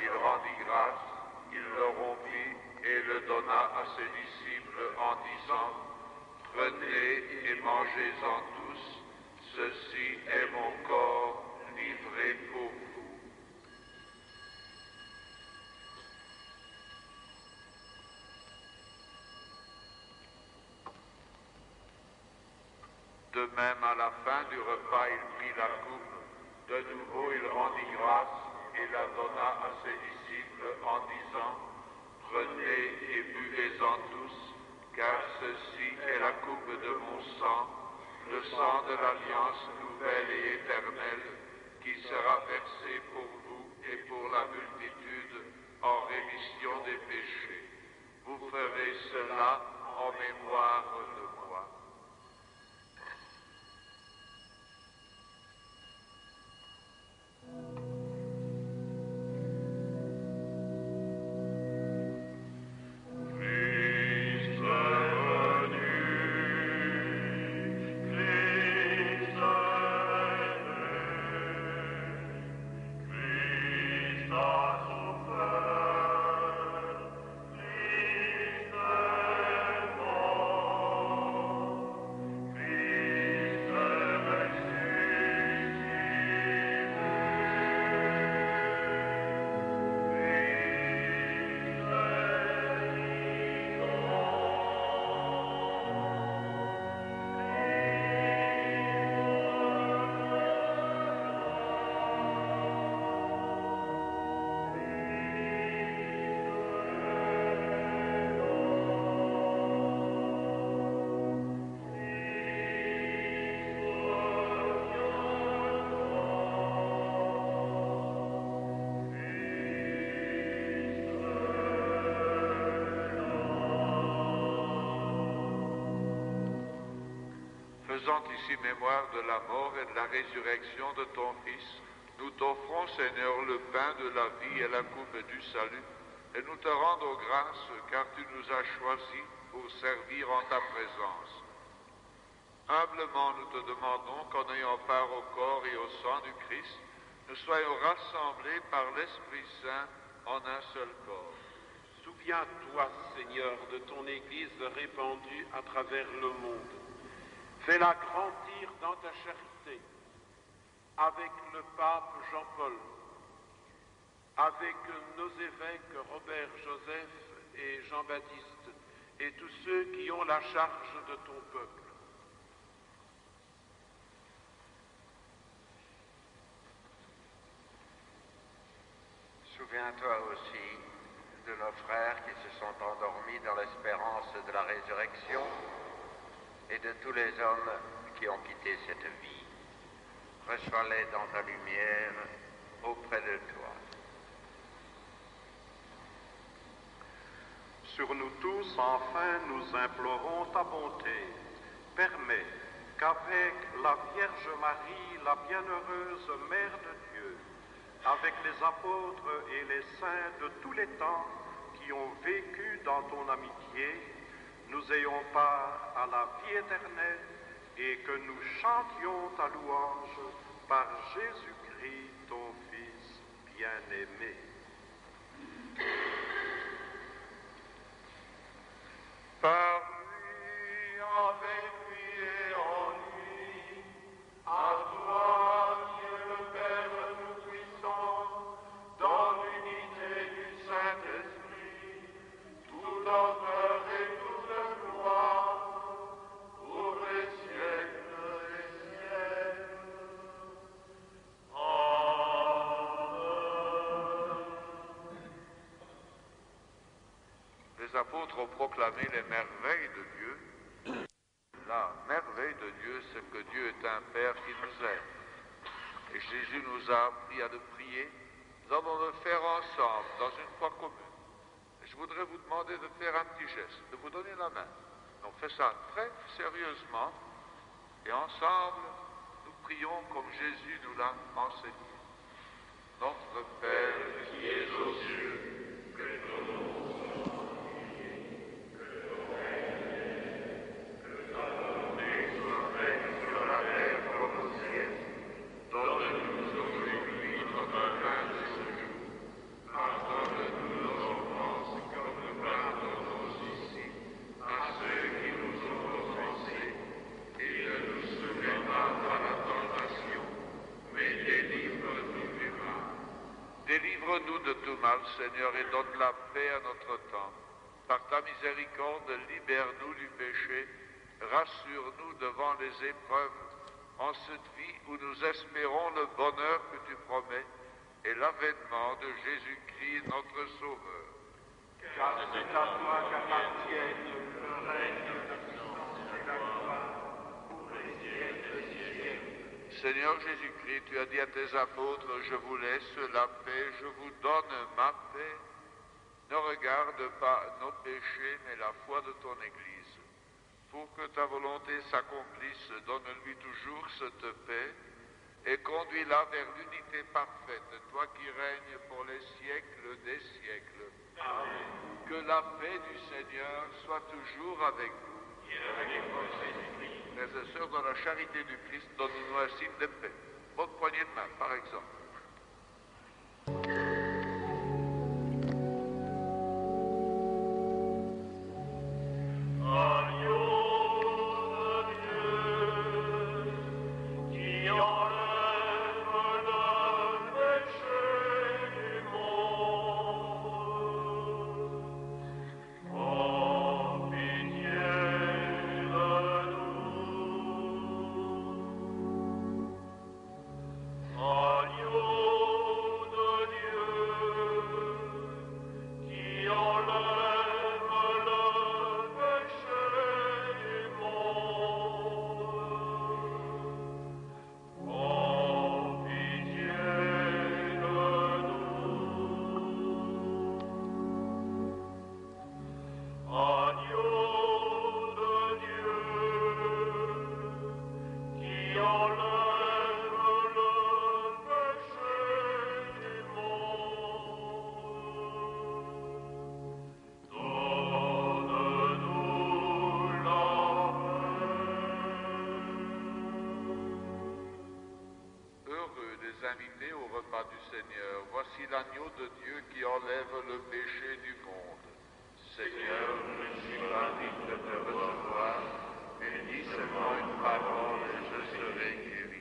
C: il rendit grâce, il le rompit et le donna à ses disciples en disant: Prenez et mangez-en tous, ceci est mon corps livré pour vous. De même, à la fin du repas, il prit la coupe. De nouveau, il rendit grâce et la donna à ses disciples en disant: Prenez et buvez-en tous, car ceci est la coupe de mon sang, le sang de l'alliance nouvelle et éternelle, qui sera versé pour vous et pour la multitude en rémission des péchés. Vous ferez cela en mémoire de moi.
D: Christ est mort.
C: Faisant ici mémoire de la mort et de la résurrection de ton Fils, nous t'offrons, Seigneur, le pain de la vie et la coupe du salut, et nous te rendons grâce car tu nous as choisis pour servir en ta présence. Humblement, nous te demandons qu'en ayant part au corps et au sang du Christ, nous soyons rassemblés par l'Esprit Saint en un seul corps.
G: Souviens-toi, Seigneur, de ton Église répandue à travers le monde. Fais-la grandir dans ta charité, avec le pape Jean-Paul, avec nos évêques Robert Joseph et Jean-Baptiste, et tous ceux qui ont la charge de ton peuple.
H: Souviens-toi aussi de nos frères qui se sont endormis dans l'espérance de la résurrection et de tous les hommes qui ont quitté cette vie. Reçois-les dans ta lumière auprès de toi.
I: Sur nous tous, enfin, nous implorons ta bonté. Permets qu'avec la Vierge Marie, la bienheureuse Mère de Dieu, avec les apôtres et les saints de tous les temps qui ont vécu dans ton amitié, nous ayons part à la vie éternelle et que nous chantions ta louange par Jésus-Christ, ton Fils bien-aimé.
D: Par lui, avec lui et en lui, à toi, Dieu le Père nous-puissant, dans l'unité du Saint-Esprit, tout honneur et toute gloire, pour les siècles des siècles.
C: Les apôtres ont proclamé les merveilles de Dieu. La merveille de Dieu, c'est que Dieu est un Père qui nous aime. Et Jésus nous a appris à le prier. Nous allons le faire ensemble, dans une foi commune. Et je voudrais vous demander de faire un petit geste, de vous donner la main. Donc faites ça très sérieusement. Et ensemble, nous prions comme Jésus nous l'a enseigné. Notre Père qui es aux cieux, que ton nom délivre-nous de tout mal, Seigneur, et donne la paix à notre temps. Par ta miséricorde, libère-nous du péché, rassure-nous devant les épreuves, en cette vie où nous espérons le bonheur que tu promets et l'avènement de Jésus-Christ, notre Sauveur.
G: Car c'est à toi qu'appartiennent le règne, la puissance et la gloire, pour les siècles des siècles.
C: Seigneur Jésus-Christ, tu as dit à tes apôtres, je vous laisse la paix, je vous donne ma paix. Ne regarde pas nos péchés, mais la foi de ton Église. Pour que ta volonté s'accomplisse, donne-lui toujours cette paix et conduis-la vers l'unité parfaite, toi qui règnes pour les siècles des siècles.
G: Amen.
C: Que la paix du Seigneur soit toujours avec vous.
G: Et avec votre esprit.
C: Frères et sœurs, dans la charité du Christ, donne-nous un signe de paix. Votre poignée de main, par exemple.
D: Agneau enlève le péché du monde. Donne-nous la paix.
C: Heureux des invités au repas du Seigneur. Voici l'agneau de Dieu qui enlève le péché du monde. Seigneur, je suis pas digne de te recevoir, mais dis seulement une parole et je serai guéri.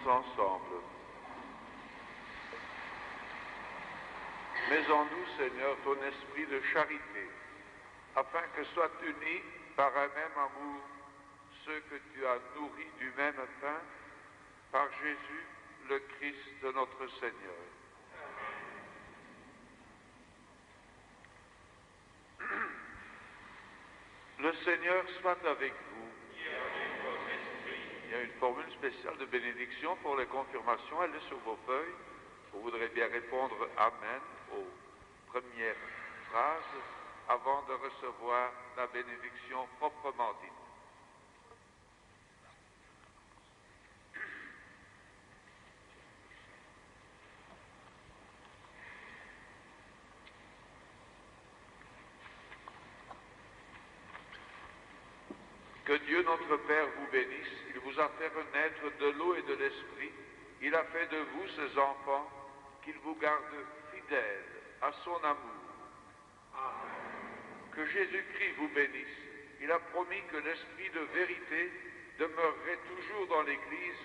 C: Ensemble. Mets en nous, Seigneur, ton esprit de charité, afin que soient unis par un même amour ceux que tu as nourris du même pain, par Jésus, le Christ de notre Seigneur. Le Seigneur soit avec vous. Il y a une formule spéciale de bénédiction pour les confirmations, elle est sur vos feuilles. Vous voudrez bien répondre Amen aux premières phrases avant de recevoir la bénédiction proprement dite. Que Dieu notre Père vous bénisse. Il vous a fait renaître de l'eau et de l'esprit. Il a fait de vous ses enfants, qu'il vous garde fidèles à son amour. Amen. Que Jésus-Christ vous bénisse. Il a promis que l'esprit de vérité demeurerait toujours dans l'Église,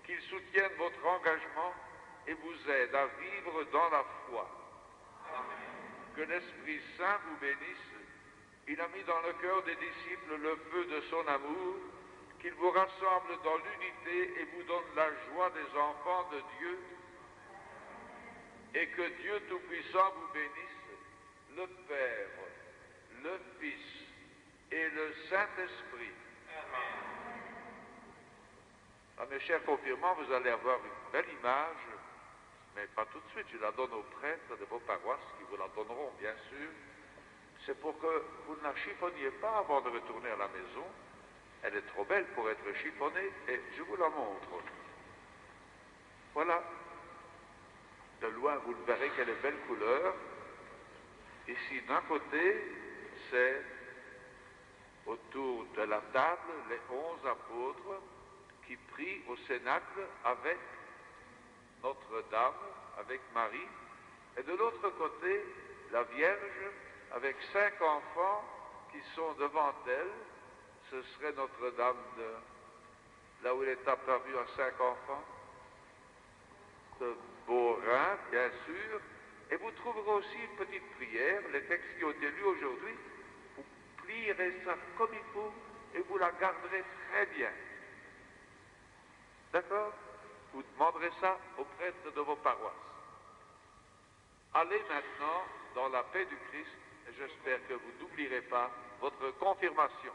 C: qu'il soutienne votre engagement et vous aide à vivre dans la foi. Amen. Que l'Esprit Saint vous bénisse. Il a mis dans le cœur des disciples le feu de son amour, qu'il vous rassemble dans l'unité et vous donne la joie des enfants de Dieu, et que Dieu Tout-Puissant vous bénisse, le Père, le Fils et le Saint-Esprit. Ah, mes chers confirmants, vous allez avoir une belle image, mais pas tout de suite. Je la donne aux prêtres de vos paroisses qui vous la donneront, bien sûr. C'est pour que vous ne la chiffonniez pas avant de retourner à la maison. Elle est trop belle pour être chiffonnée et je vous la montre. Voilà. De loin, vous le verrez, quelle belle couleur. Ici, d'un côté, c'est autour de la table les 11 apôtres qui prient au cénacle avec Notre-Dame, avec Marie, et de l'autre côté, la Vierge avec 5 enfants qui sont devant elle. Ce serait Notre-Dame là où elle est apparue à 5 enfants, de Beaurain, bien sûr. Et vous trouverez aussi une petite prière, les textes qui ont été lus aujourd'hui. Vous plierez ça comme il faut et vous la garderez très bien. D'accord? Vous demanderez ça au prêtre de vos paroisses. Allez maintenant dans la paix du Christ et j'espère que vous n'oublierez pas votre confirmation.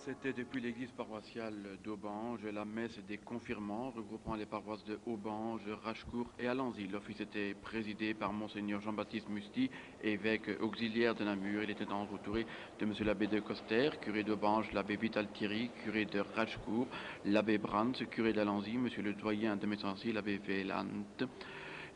A: C'était depuis l'église paroissiale d'Aubange, la messe des confirmants regroupant les paroisses de Aubange, Rachecourt et Alanzy. L'office était présidé par Monseigneur Jean-Baptiste Musti, évêque auxiliaire de Namur. Il était entouré de M. l'abbé de Coster, curé d'Aubange, l'abbé Vital-Thierry, curé de Rachecourt, l'abbé Brands, curé d'Alanzy, M. le doyen de Messancy, l'abbé Vélant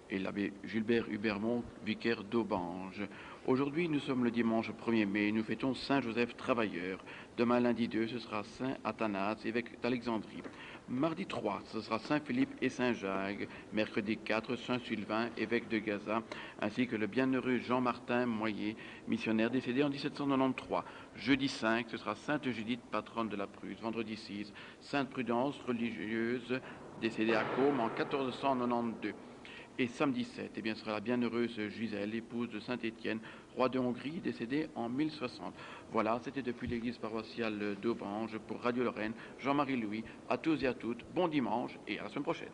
A: et l'abbé Gilbert Hubermont, vicaire d'Aubange. Aujourd'hui, nous sommes le dimanche 1er mai, nous fêtons Saint Joseph Travailleur. Demain, lundi 2, ce sera Saint Athanase, évêque d'Alexandrie. Mardi 3, ce sera Saint Philippe et Saint Jacques. Mercredi 4, Saint Sylvain, évêque de Gaza, ainsi que le bienheureux Jean-Martin Moyer, missionnaire décédé en 1793. Jeudi 5, ce sera Sainte Judith, patronne de la Prusse. Vendredi 6, Sainte Prudence, religieuse, décédée à Côme en 1492. Et samedi 7, eh bien, sera la bienheureuse Gisèle, épouse de Saint-Étienne, roi de Hongrie, décédé en 1060. Voilà, c'était depuis l'église paroissiale d'Aubange pour Radio Lorraine. Jean-Marie Louis, à tous et à toutes, bon dimanche et à la semaine prochaine.